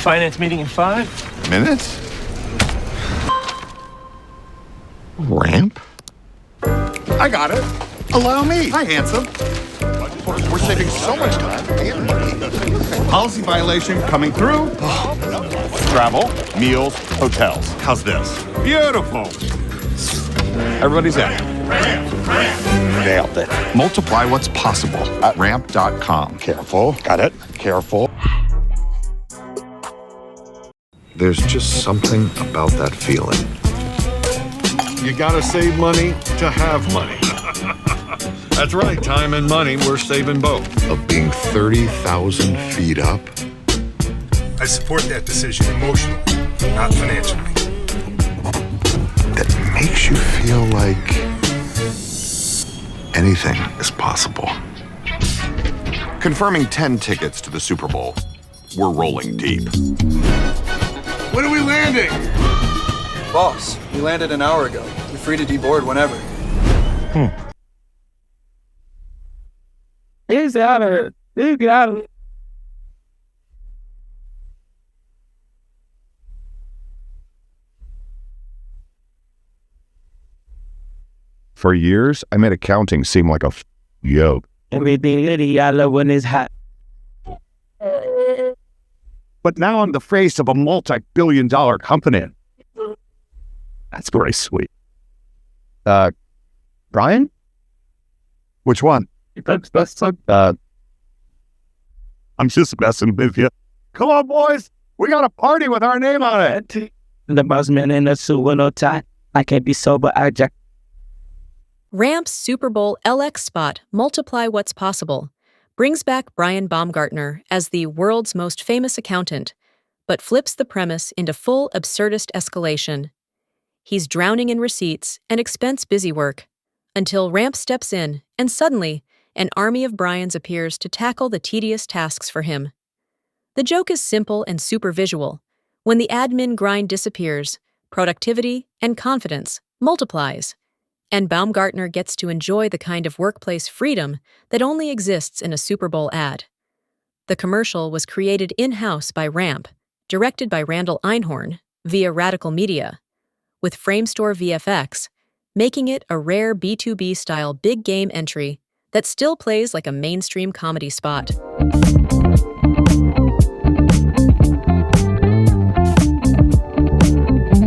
finance meeting in 5 minutes? Ramp? I got it. Allow me. Hi, handsome. We're saving so much time and money. Policy violation coming through. Travel, meals, hotels. How's this? Beautiful. Everybody's in. Nailed it. Multiply what's possible at ramp.com. Careful. Got it. Careful. There's just something about that feeling. You gotta save money to have money. That's right, time and money, we're saving both. Of being 30,000 feet up. I support that decision emotionally, not financially. That makes you feel like anything is possible. Confirming 10 tickets to the Super Bowl. We're rolling deep. When are we landing? Boss, we landed an hour ago. You're free to deboard whenever. He's out of it. He's out of it. For years, I made accounting seem like a yoke. Everything that he got when it's hot. But now I'm the face of a multi-billion-dollar company. That's very sweet. Brian? Which one? I'm just messing with you. Come on, boys. We got a party with our name on it. The bossman in a suit with no tie. I can't be sober. I jack. Ramp's Super Bowl LX spot, Multiply What's Possible, brings back Brian Baumgartner as the world's most famous accountant, but flips the premise into full absurdist escalation. He's drowning in receipts and expense busy work, until Ramp steps in, and suddenly, an army of Brians appears to tackle the tedious tasks for him. The joke is simple and super visual. When the admin grind disappears, productivity and confidence multiplies, and Baumgartner gets to enjoy the kind of workplace freedom that only exists in a Super Bowl ad. The commercial was created in-house by Ramp, directed by Randall Einhorn via RadicalMedia, with Framestore VFX, making it a rare B2B-style Big Game entry that still plays like a mainstream comedy spot.